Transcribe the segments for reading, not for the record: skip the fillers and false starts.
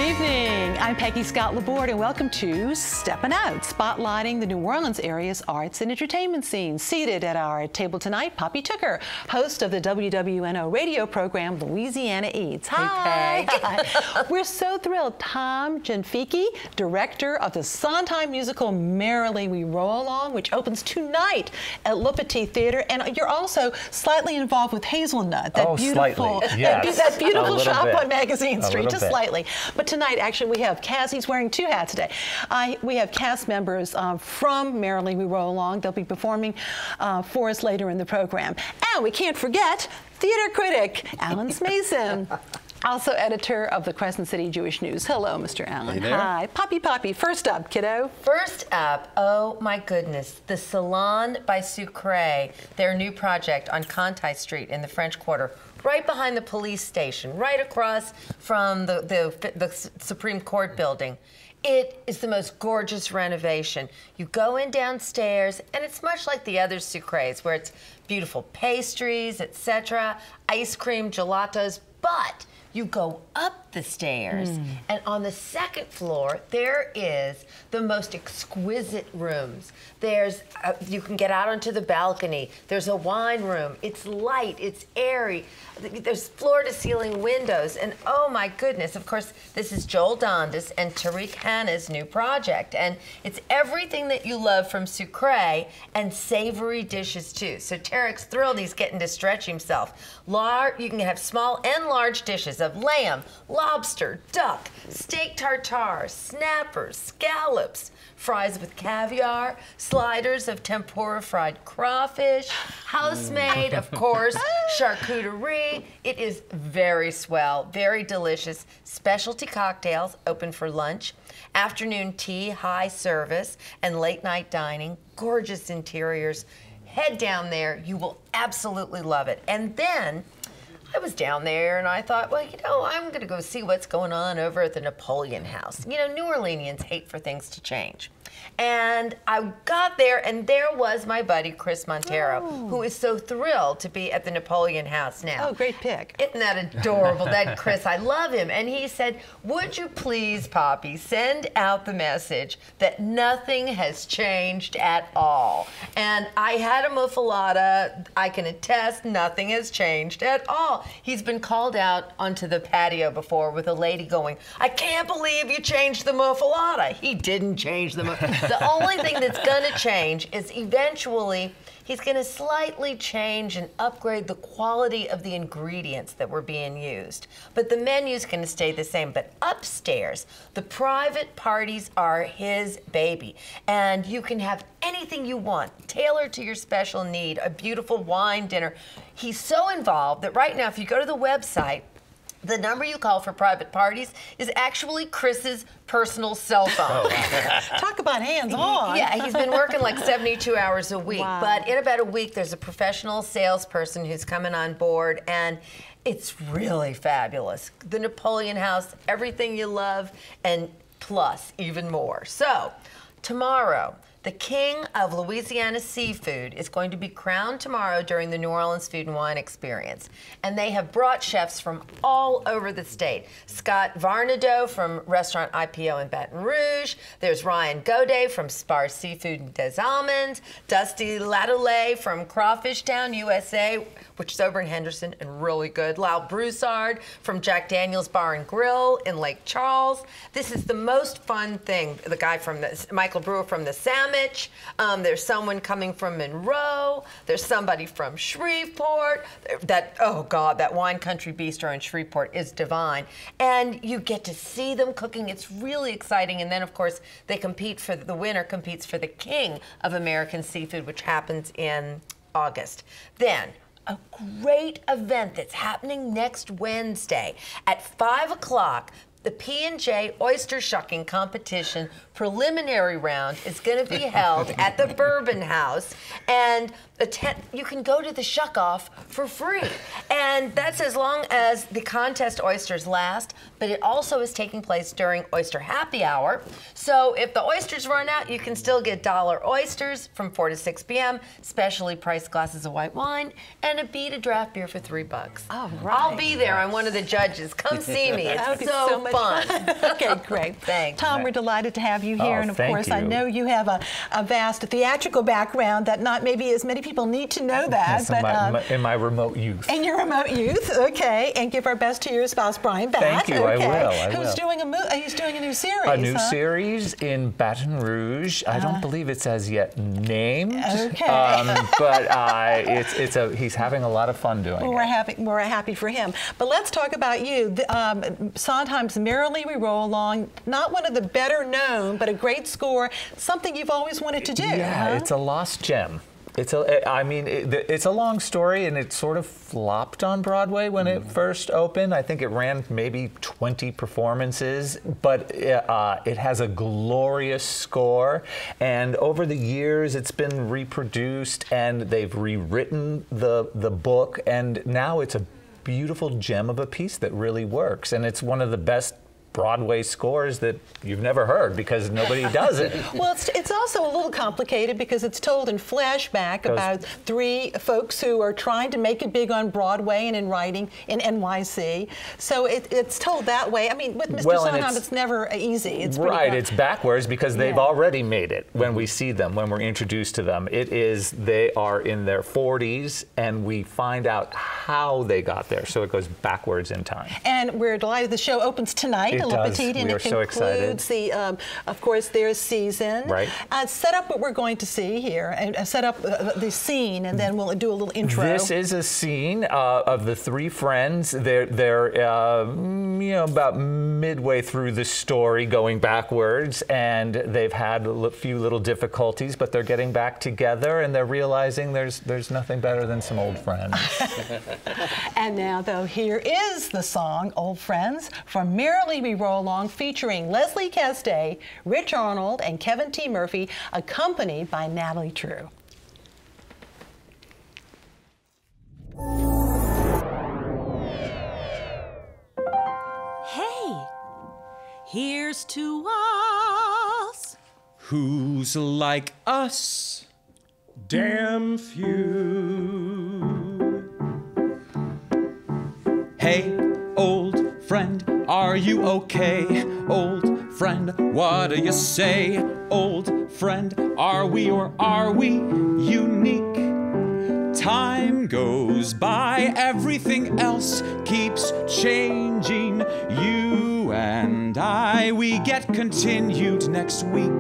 evening. I'm Peggy Scott Laborde, and welcome to Steppin Out, spotlighting the New Orleans area's arts and entertainment scene. Seated at our table tonight, Poppy Tucker, host of the WWNO radio program Louisiana Eats. Hi. Hey, Peg. We're so thrilled. Tom Cianfichi, director of the Sondheim musical Merrily We Roll Along, which opens tonight at Petit Theatre, and you're also slightly involved with Hazelnut, that beautiful, that beautiful shop on Magazine Street, just slightly. But tonight, actually, we have cast. He's wearing two hats today. We have cast members from Merrily We Roll Along. They'll be performing for us later in the program. And we can't forget theater critic Alan Smason, also editor of the Crescent City Jewish News. Hello, Mr. Allen. Hey there. Hi. Poppy, first up, kiddo. First up, oh my goodness, the Salon by Sucre, their new project on Conti Street in the French Quarter, right behind the police station, right across from the Supreme Court building. It is the most gorgeous renovation. You go in downstairs, and it's much like the other Sucres, where it's beautiful pastries, etc., ice cream, gelatos, but you go up the stairs, and on the second floor, there is the most exquisite rooms. There's, you can get out onto the balcony. There's a wine room. It's light, it's airy. There's floor-to-ceiling windows, and oh my goodness, of course, this is Joel Dondas and Tariq Hanna's new project, and it's everything that you love from Sucre and savory dishes too. So Tariq's thrilled he's getting to stretch himself. You can have small and large dishes of lamb, lobster, duck, steak tartare, snappers, scallops, fries with caviar, sliders of tempura fried crawfish, house-made, of course, charcuterie. It is very swell, very delicious. Specialty cocktails open for lunch, afternoon tea, high service, and late-night dining. Gorgeous interiors. Head down there. You will absolutely love it. And then I was down there and I thought, well, you know, I'm going to go see what's going on over at the Napoleon House. You know, New Orleanians hate for things to change. And I got there, and there was my buddy Chris Montero, who is so thrilled to be at the Napoleon House now. Oh, great pick. Isn't that adorable? That Chris, I love him. And he said, would you please, Poppy, send out the message that nothing has changed at all. And I had a muffalata. I can attest nothing has changed at all. He's been called out onto the patio before with a lady going, I can't believe you changed the muffalata. He didn't change the muffalata. The only thing that's going to change is eventually he's going to slightly change and upgrade the quality of the ingredients that were being used. But the menu's going to stay the same. But upstairs, the private parties are his baby. And you can have anything you want, tailored to your special need, a beautiful wine dinner. He's so involved that right now, if you go to the website, the number you call for private parties is actually Chris's personal cell phone. Talk about hands-on. Yeah, he's been working like 72 hours a week. Wow. But in about a week, there's a professional salesperson who's coming on board, and it's really fabulous. The Napoleon House, everything you love, and plus even more. So, tomorrow, the king of Louisiana seafood is going to be crowned tomorrow during the New Orleans Food and Wine Experience. And they have brought chefs from all over the state. Scott Varnado from Restaurant IPO in Baton Rouge. There's Ryan Godet from Spar Seafood in Des Allemands. Dusty Latoulet from Crawfish Town, USA, which is over in Henderson and really good. Lyle Broussard from Jack Daniel's Bar and Grill in Lake Charles. This is the most fun thing. The guy from Michael Brewer from the Salmon. There's someone coming from Monroe. There's somebody from Shreveport. Oh God, that Wine Country Bistro in Shreveport is divine. And you get to see them cooking. It's really exciting. And then, of course, they compete for, the winner competes for the King of American Seafood, which happens in August. Then, a great event that's happening next Wednesday at 5 o'clock. The P&J Oyster Shucking competition preliminary round is going to be held at the Bourbon House, and you can go to the shuck-off for free. And that's as long as the contest oysters last, but it also is taking place during Oyster Happy Hour. So if the oysters run out, you can still get dollar oysters from 4 to 6 p.m., specially priced glasses of white wine, and a bead of draft beer for $3. Oh, right. I'll be there. I'm one of the judges. Come see me. It's so much fun. Okay, great. Thanks. Tom, we're delighted to have you here. Oh, and of thank course, you. I know you have a vast theatrical background that not maybe as many people need to know that. Yes, but in my remote youth. in your remote youth, okay. And give our best to your spouse, Brian Batt. Thank you, okay. I will. Who's doing he's doing a new series. A new series in Baton Rouge. I don't believe it's as yet named. Okay. But he's having a lot of fun doing it. We're happy for him. But let's talk about you. Sondheim's Merrily We Roll Along, not one of the better known, but a great score, something you've always wanted to do. Yeah, it's a lost gem. It's a long story, and it sort of flopped on Broadway when it first opened. I think it ran maybe 20 performances, but it has a glorious score. And over the years, it's been reproduced, and they've rewritten the book, and now it's a beautiful gem of a piece that really works. And it's one of the best Broadway scores that you've never heard because nobody does it. Well, it's also a little complicated because it's told in flashback about three folks who are trying to make it big on Broadway and in writing in NYC. So it's told that way. I mean, with Mr. Sondheim, it's never easy. It's right, it's backwards because they've already made it when we see them, when we're introduced to them. They are in their 40s, and we find out how they got there. So it goes backwards in time. And we're delighted the show opens tonight. Petit, and it concludes of course, their season. Right. Set up what we're going to see here, and set up the scene, and then we'll do a little intro. This is a scene of the three friends. They're about midway through the story, going backwards, and they've had a few little difficulties, but they're getting back together, and they're realizing there's nothing better than some old friends. And now, though, here is the song "Old Friends" from Merrily We Roll Along, featuring Leslie Casday, Rich Arnold, and Kevin T. Murphy, accompanied by Natalie True. Hey, here's to us. Who's like us? Damn few. Hey, old friend, are you okay? Old friend, what do you say? Old friend, are we or are we unique? Time goes by, everything else keeps changing. You and I, we get continued next week.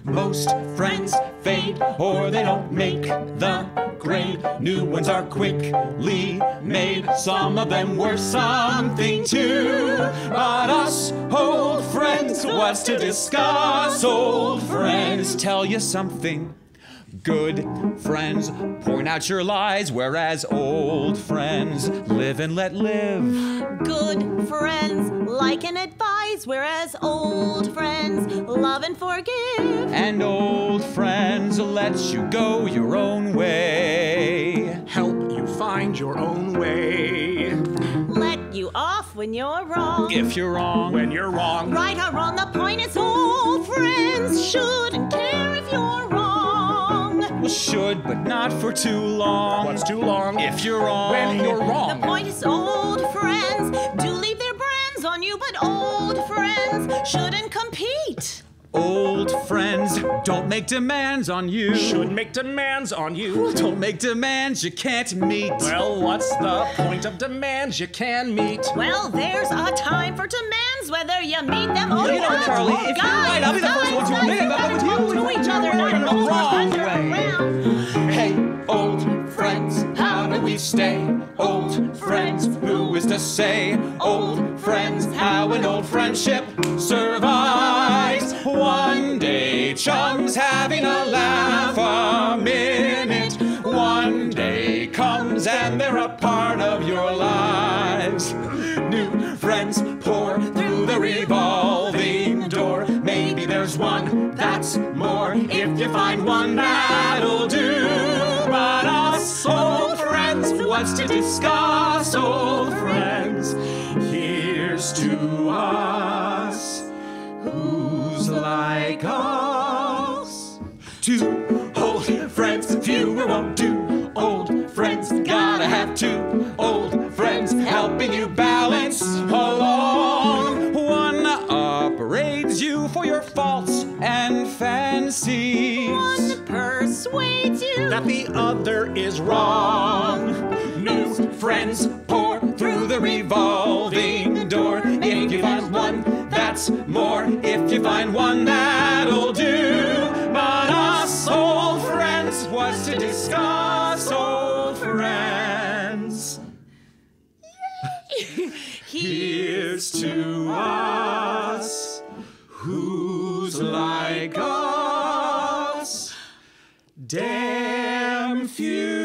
Most friends fade or they don't make the grade. New ones are quickly made. Some of them were something too. But us old friends, what's to discuss? Old friends tell you something. Good friends point out your lies, whereas old friends live and let live. Good friends like and advise, whereas old friends love and forgive. And old friends let you go your own way. Help you find your own way. Let you off when you're wrong. If you're wrong, When you're wrong. Right or wrong, the point is old friends shouldn't care if you're wrong. well, should, but not for too long. What's too long? If you're wrong, When you're wrong. The point is old friends do leave their brands on you, but old friends shouldn't compete. Old friends don't make demands on you. Should make demands on you. Well, don't make demands you can't meet. Well, what's the point of demands you can meet? Well, there's a time for demands, whether you meet them or You know, not. Charlie, if you're right, I'll be the first one to admit it, but with you, to each other, you're not in the over wrong under way. around. Hey, old friends, how do we stay? Old friends, who is to say? Old friends, how an old friendship survives. One day, chums having a laugh a minute. One day comes and they're a part of your lives. New friends pour through the revolving door. Maybe there's one that's more. If you find one, that'll do. But us old friends, what's to discuss, old friends? Here's to us. Who's like us? Two old friends, fewer won't do. Old friends, gotta have two. Old friends helping you balance along. that the other is wrong. New friends pour through the revolving door. If you find one, that's more. If you find one, that'll do. But us old friends was to discuss old friends. Here's to us, who's like us, damn few.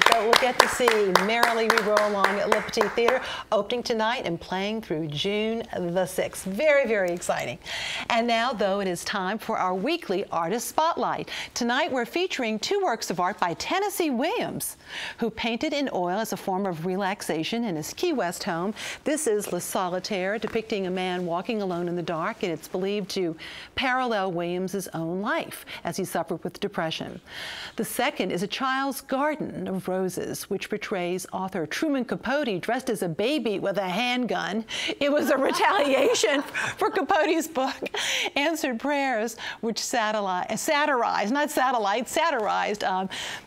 That we'll get to see Merrily We Roll Along at Le Petit Theatre, opening tonight and playing through June the 6th. Very, very exciting. And now, though, it is time for our weekly Artist Spotlight. Tonight, we're featuring two works of art by Tennessee Williams, who painted in oil as a form of relaxation in his Key West home. This is Le Solitaire, depicting a man walking alone in the dark, and it's believed to parallel Williams's own life as he suffered with depression. The second is A Child's Garden of Roses, which portrays author Truman Capote dressed as a baby with a handgun. It was a retaliation for Capote's book, Answered Prayers, which satirized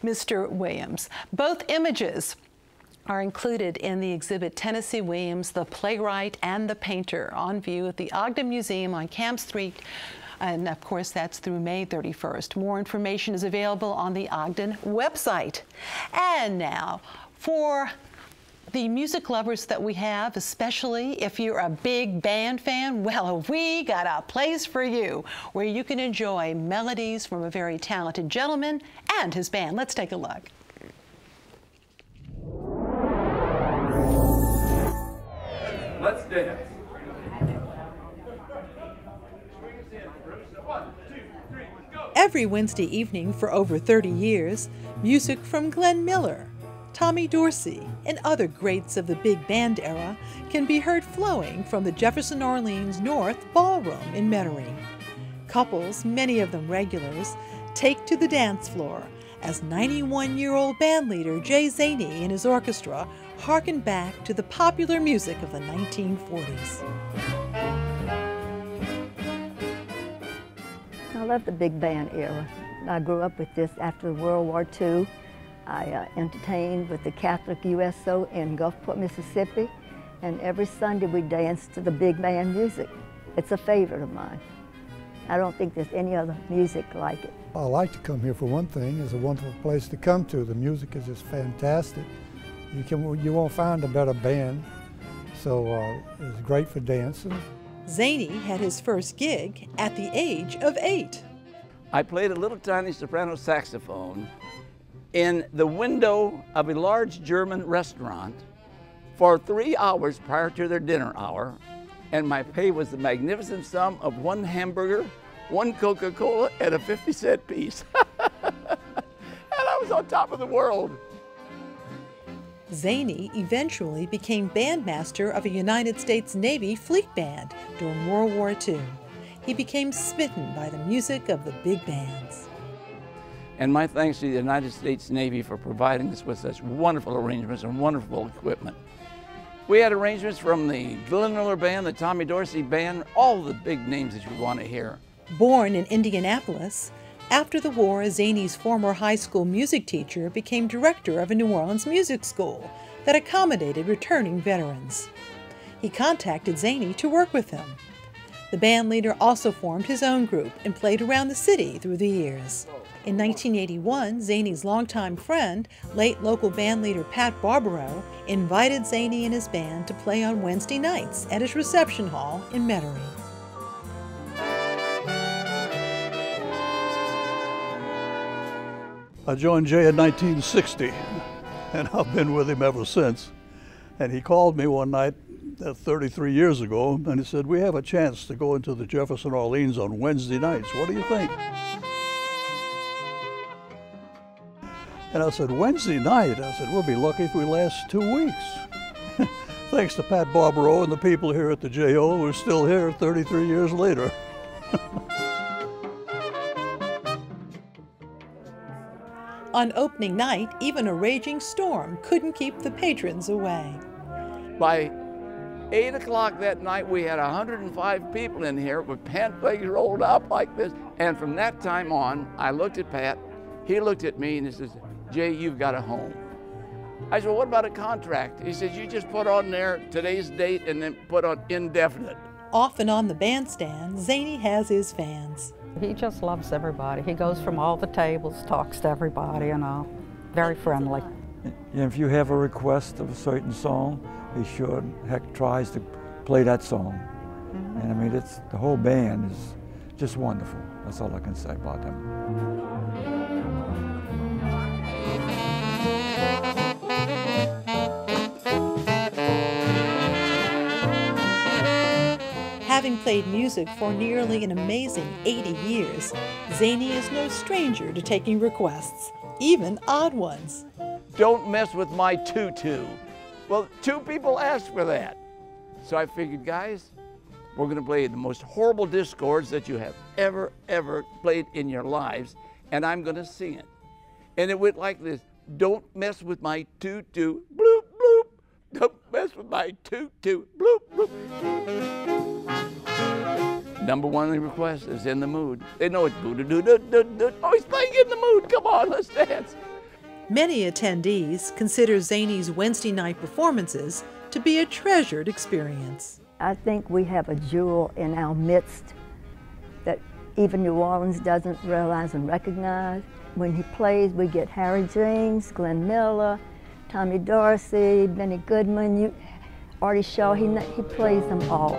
Mr. Williams. Both images are included in the exhibit Tennessee Williams, the Playwright and the Painter, on view at the Ogden Museum on Camp Street. And of course, that's through May 31st. More information is available on the Ogden website. And now, for the music lovers that we have, especially if you're a big band fan, well, we got a place for you where you can enjoy melodies from a very talented gentleman and his band. Let's take a look. Let's dance. Every Wednesday evening for over 30 years, music from Glenn Miller, Tommy Dorsey, and other greats of the big band era can be heard flowing from the Jefferson Orleans North Ballroom in Metairie. Couples, many of them regulars, take to the dance floor as 91-year-old bandleader Jay Zainey and his orchestra harken back to the popular music of the 1940s. I love the big band era. I grew up with this after World War II. I entertained with the Catholic USO in Gulfport, Mississippi, and every Sunday we danced to the big band music. It's a favorite of mine. I don't think there's any other music like it. I like to come here for one thing. It's a wonderful place to come to. The music is just fantastic. You won't find a better band, so it's great for dancing. Zainey had his first gig at the age of 8. I played a little tiny soprano saxophone in the window of a large German restaurant for 3 hours prior to their dinner hour, and my pay was the magnificent sum of 1 hamburger, 1 Coca-Cola, and a 50-cent piece. And I was on top of the world. Zainey eventually became bandmaster of a United States Navy fleet band during World War II. He became smitten by the music of the big bands. And my thanks to the United States Navy for providing us with such wonderful arrangements and wonderful equipment. We had arrangements from the Glenn Miller Band, the Tommy Dorsey Band, all the big names that you want to hear. Born in Indianapolis, after the war, Zainey's former high school music teacher became director of a New Orleans music school that accommodated returning veterans. He contacted Zainey to work with him. The band leader also formed his own group and played around the city through the years. In 1981, Zainey's longtime friend, late local band leader Pat Barbaro, invited Zainey and his band to play on Wednesday nights at his reception hall in Metairie. I joined Jay in 1960, and I've been with him ever since. And he called me one night 33 years ago, and he said, "We have a chance to go into the Jefferson Orleans on Wednesday nights. What do you think?" And I said, "Wednesday night?" I said, "We'll be lucky if we last 2 weeks." Thanks to Pat Barbaro and the people here at the JO, we're still here 33 years later. On opening night, even a raging storm couldn't keep the patrons away. By 8 o'clock that night, we had 105 people in here with pant legs rolled up like this. And from that time on, I looked at Pat, he looked at me, and he says, "Jay, you've got a home." I said, "Well, what about a contract?" He says, "You just put on there today's date and then put on indefinite." Off and on the bandstand, Zainey has his fans. He just loves everybody. He goes from all the tables, talks to everybody and all. Very friendly. And if you have a request of a certain song, he sure heck tries to play that song. And I mean, the whole band is just wonderful. That's all I can say about them. Having played music for nearly an amazing 80 years, Zainey is no stranger to taking requests, even odd ones. "Don't mess with my tutu." Well, 2 people asked for that. So I figured, guys, we're going to play the most horrible discords that you have ever played in your lives, and I'm going to sing it. And it went like this: "Don't mess with my tutu, bloop, bloop. Don't mess with my tutu, bloop, bloop." Number 1 request is "In the Mood." They know it's boo-doo-doo-doo-doo. Oh, he's playing "In the Mood." Come on, let's dance. Many attendees consider Zainey's Wednesday night performances to be a treasured experience. I think we have a jewel in our midst that even New Orleans doesn't realize and recognize. When he plays, we get Harry James, Glenn Miller, Tommy Dorsey, Benny Goodman, Artie Shaw. He plays them all.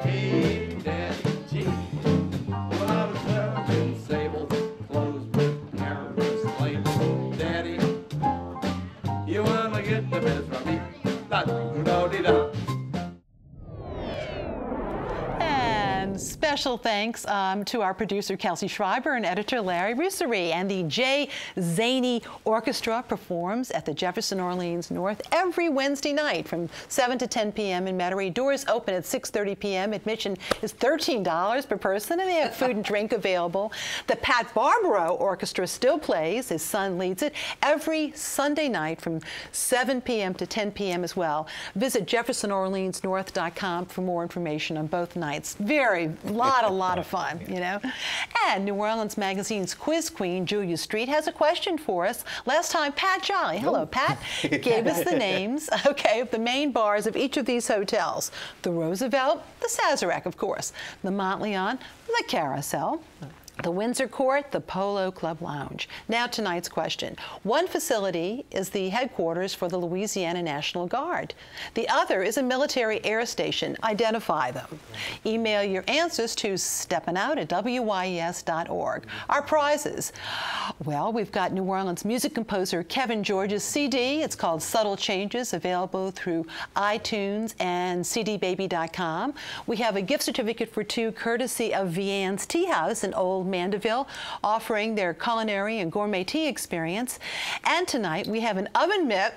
And special thanks to our producer Kelsi Schreiber and editor Larry Russery. And the Jay Zainey Orchestra performs at the Jefferson Orleans North every Wednesday night from 7 to 10 p.m. in Metairie. Doors open at 6:30 p.m. Admission is $13 per person, and they have food and drink available. The Pat Barbaro Orchestra still plays. His son leads it every Sunday night from 7 p.m. to 10 p.m. as well. Visit JeffersonOrleansNorth.com for more information on both nights. A lot of fun, you know. And New Orleans Magazine's quiz queen, Julia Street, has a question for us. Last time, Pat Jolly, hello, Pat, gave us the names, okay, of the main bars of each of these hotels. The Roosevelt, the Sazerac, of course, the Montleon, the Carousel, the Windsor Court, the Polo Club Lounge. Now tonight's question. One facility is the headquarters for the Louisiana National Guard. The other is a military air station. Identify them. Email your answers to steppinout@wyes.org. Our prizes. Well, we've got New Orleans music composer Kevin George's CD. It's called Subtle Changes, available through iTunes and cdbaby.com. We have a gift certificate for 2 courtesy of Vianne's Tea House in Old Mandeville, offering their culinary and gourmet tea experience. And tonight we have an oven mitt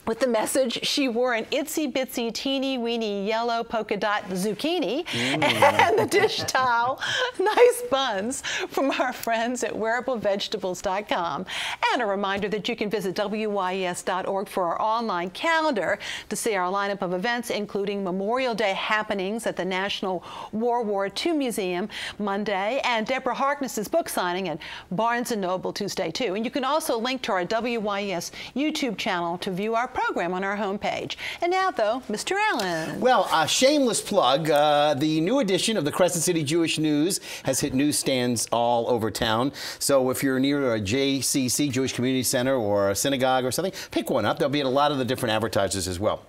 with the message, "She wore an itsy bitsy teeny weeny yellow polka dot zucchini," and the dish towel, "Nice buns," from our friends at wearablevegetables.com. And a reminder that you can visit WYES.org for our online calendar to see our lineup of events, including Memorial Day happenings at the National World War II Museum Monday, and Deborah Harkness's book signing at Barnes & Noble Tuesday too. And you can also link to our WYES YouTube channel to view our program on our homepage. And now, though, Mr. Allen. Well, a shameless plug. The new edition of the Crescent City Jewish News has hit newsstands all over town. So if you're near a JCC, Jewish Community Center, or a synagogue or something, pick one up. They'll be at a lot of the different advertisers as well.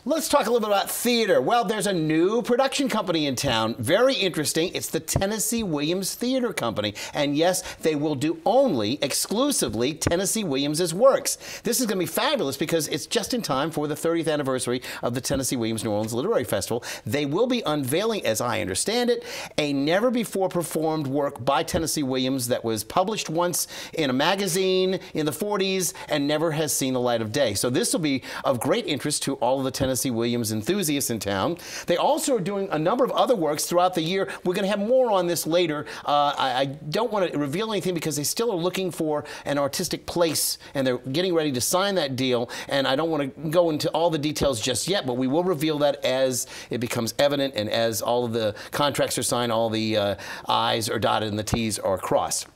Let's talk a little bit about theater. Well, there's a new production company in town. Very interesting. It's the Tennessee Williams Theater Company. And yes, they will do only exclusively Tennessee Williams's works. This is going to be fabulous because it's it's just in time for the 30th anniversary of the Tennessee Williams New Orleans Literary Festival. They will be unveiling, as I understand it, a never-before-performed work by Tennessee Williams that was published once in a magazine in the 40s and never has seen the light of day. So this will be of great interest to all of the Tennessee Williams enthusiasts in town. They also are doing a number of other works throughout the year. We're going to have more on this later. I don't want to reveal anything because they still are looking for an artistic place, and they're getting ready to sign that deal, and I don't want to go into all the details just yet, but we will reveal that as it becomes evident and as all of the contracts are signed, all the I's are dotted and the T's are crossed.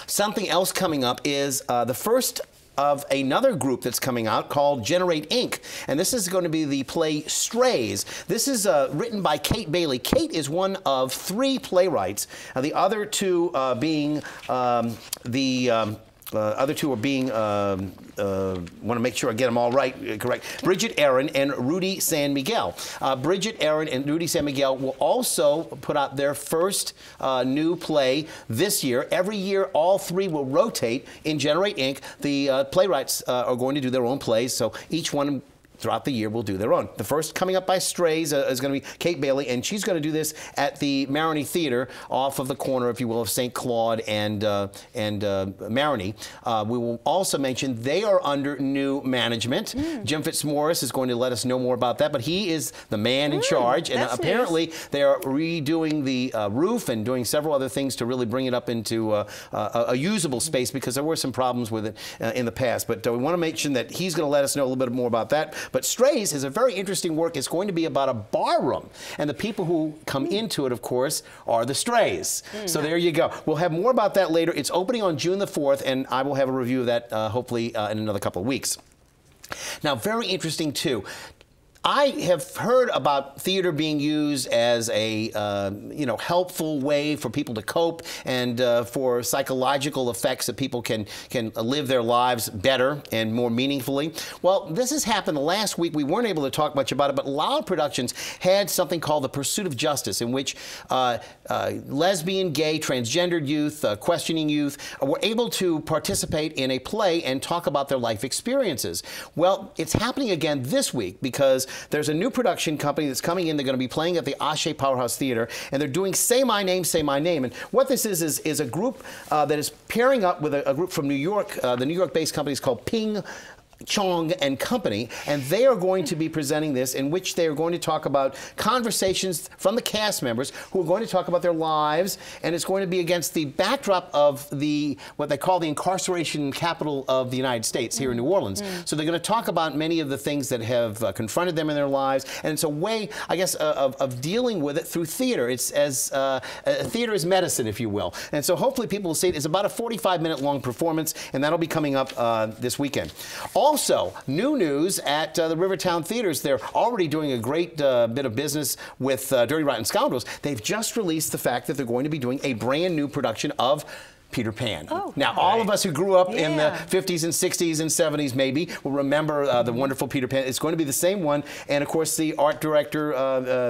Something else coming up is the first of another group that's coming out called Generate Inc. And this is going to be the play Strays. This is written by Kate Bailey. Kate is one of 3 playwrights, the other 2 being other 2 are being, want to make sure I get them all right, correct, Bridget Aaron and Rudy San Miguel. Bridget Aaron and Rudy San Miguel will also put out their first new play this year. Every year, all 3 will rotate in Generate Inc. The playwrights are going to do their own plays, so each one throughout the year will do their own. The first coming up by Strays is going to be Kate Bailey, and she's going to do this at the Merrily Theatre off of the corner, if you will, of St. Claude and Merrily. We will also mention they are under new management. Jim Fitzmaurice is going to let us know more about that, but he is the man in charge, and apparently they are redoing the roof and doing several other things to really bring it up into a usable space, because there were some problems with it in the past. But we want to mention that he's going to let us know a little bit more about that. But Strays is a very interesting work. It's going to be about a bar room, and the people who come into it, of course, are the strays. So there you go. We'll have more about that later. It's opening on June the 4th, and I will have a review of that hopefully in another couple of weeks. Now, very interesting, too. I have heard about theater being used as a helpful way for people to cope and for psychological effects that people can live their lives better and more meaningfully. Well, this has happened last week. We weren't able to talk much about it, but Loud Productions had something called The Pursuit of Justice, in which lesbian, gay, transgendered youth, questioning youth were able to participate in a play and talk about their life experiences. Well, it's happening again this week because there's a new production company that's coming in. They're going to be playing at the Ashe Powerhouse Theater, and they're doing Say My Name, Say My Name. And what this is a group that is pairing up with a group from New York. The New York-based company is called Ping Chong and Company, and they are going to be presenting this, in which they are going to talk about conversations from the cast members who are going to talk about their lives, and it's going to be against the backdrop of what they call the incarceration capital of the United States here in New Orleans. So they're going to talk about many of the things that have confronted them in their lives, and it's a way, I guess, of dealing with it through theater. It's as theater is medicine, if you will. And so hopefully people will see it. It's about a 45-minute long performance, and that'll be coming up this weekend. Also, new news at the Rivertown Theaters. They're already doing a great bit of business with Dirty Rotten Scoundrels. They've just released the fact that they're going to be doing a brand new production of Peter Pan. Now, all of us who grew up in the 50s and 60s and 70s maybe will remember the wonderful Peter Pan. It's going to be the same one, and of course the art director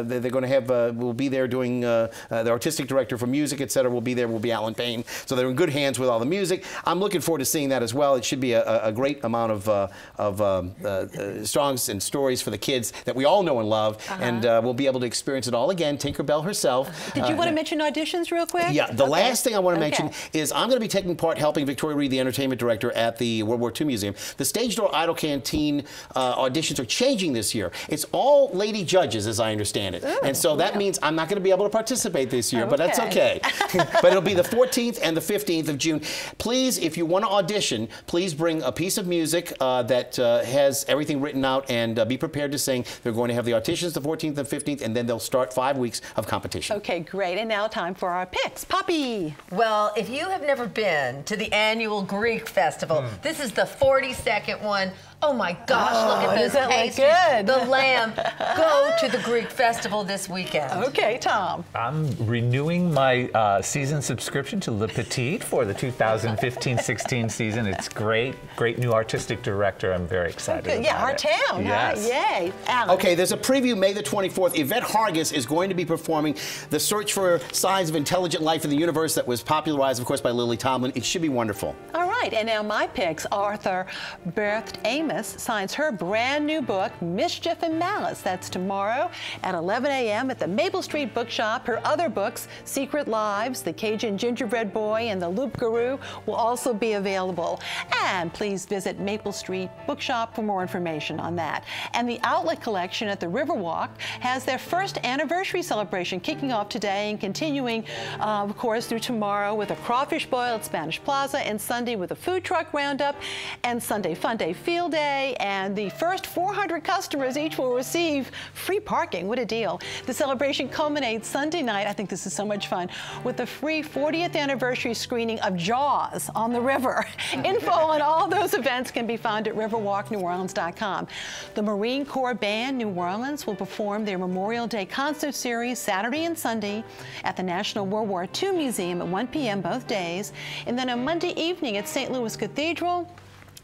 they're going to have will be there doing the artistic director for music, etc. will be there. Will be Alan Payne. So they're in good hands with all the music. I'm looking forward to seeing that as well. It should be a great amount of songs and stories for the kids that we all know and love, and we'll be able to experience it all again. Tinkerbell herself. Did you want to mention auditions real quick? Yeah, the last thing I want to mention is I'm going to be taking part helping Victoria Reed, the entertainment director at the World War II Museum. The Stage Door Idol Canteen auditions are changing this year. It's all lady judges, as I understand it. And so that means I'm not going to be able to participate this year, but that's okay. But it'll be the 14th and the 15th of June. Please, if you want to audition, please bring a piece of music that has everything written out, and be prepared to sing. They're going to have the auditions the 14th and 15th, and then they'll start 5 weeks of competition. Okay, great. And now time for our picks. Poppy. Well, if you have never been to the annual Greek festival, this is the 42nd one. Oh my gosh, look at those pastries. Good. The lamb. Go to the Greek festival this weekend. Okay, Tom. I'm renewing my season subscription to Le Petit for the 2015-16 season. It's great. Great new artistic director. I'm very excited about Yeah, our it. town. Yes. Yay. Alan. Okay, there's a preview May the 24th. Yvette Hargis is going to be performing The Search for Signs of Intelligent Life in the Universe that was popularized, of course, by Lily Tomlin. It should be wonderful. All right. right, and now my picks. Author Beth Amos signs her brand new book, Mischief and Malice. That's tomorrow at 11 a.m. at the Maple Street Bookshop. Her other books, Secret Lives, The Cajun Gingerbread Boy, and The Loop Guru, will also be available. And please visit Maple Street Bookshop for more information on that. And the Outlet Collection at the Riverwalk has their first anniversary celebration kicking off today and continuing, of course, through tomorrow with a crawfish boil at Spanish Plaza, and Sunday with a food truck roundup, and Sunday Fun Day Field Day. And the first 400 customers each will receive free parking. What a deal. The celebration culminates Sunday night, I think this is so much fun, with a free 40th anniversary screening of Jaws on the river. Info on all those events can be found at riverwalkneworleans.com. The Marine Corps Band New Orleans will perform their Memorial Day concert series Saturday and Sunday at the National World War II Museum at 1 p.m. both days, and then on Monday evening at St. Louis Cathedral.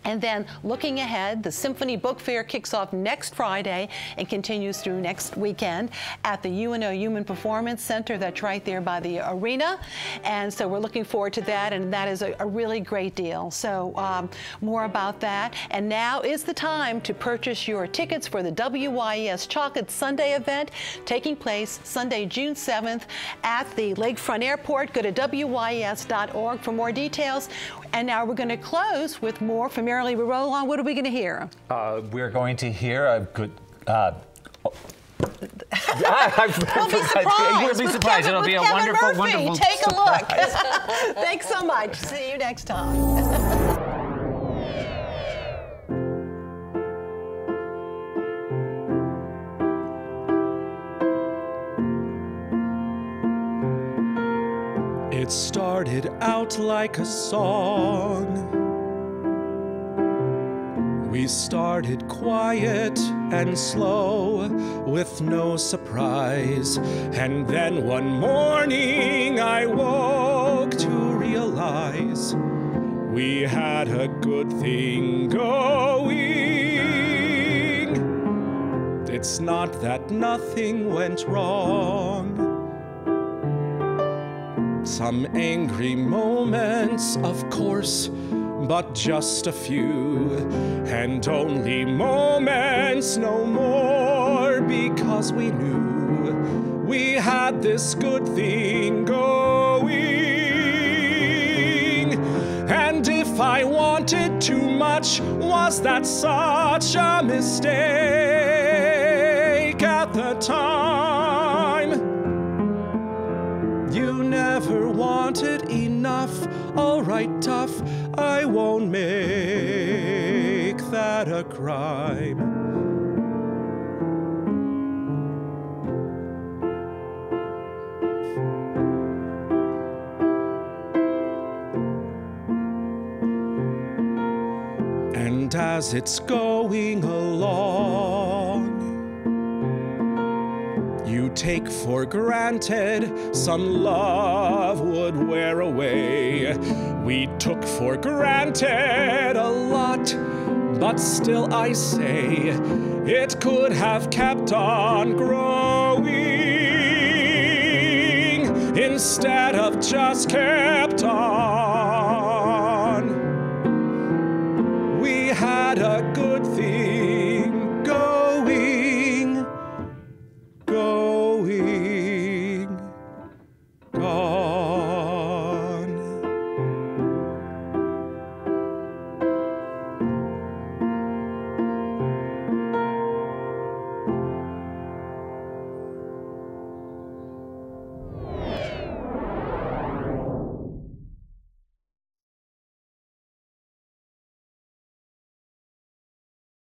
And then looking ahead, the Symphony Book Fair kicks off next Friday and continues through next weekend at the UNO Human Performance Center. That's right there by the arena. And so we're looking forward to that, and that is a really great deal. So more about that. And now is the time to purchase your tickets for the WYES Chocolate Sunday event taking place Sunday, June 7th at the Lakefront Airport. Go to WYES.org for more details. And now we're going to close with more from Merrily We Roll Along. What are we going to hear? We're going to hear a good... We'll be surprised. You'll be surprised. It'll be a wonderful, wonderful Take a look. surprise. Thanks so much. See you next time. It started out like a song. We started quiet and slow, with no surprise. And then one morning I woke to realize we had a good thing going. It's not that nothing went wrong. Some angry moments, of course, but just a few, and only moments, no more, because we knew we had this good thing going. And if I wanted too much, was that such a mistake at the time? You never wanted enough, all right, tough, I won't make that a crime. And as it's going along, you take for granted some love would wear away. We took for granted a lot, but still I say it could have kept on growing instead of just kept on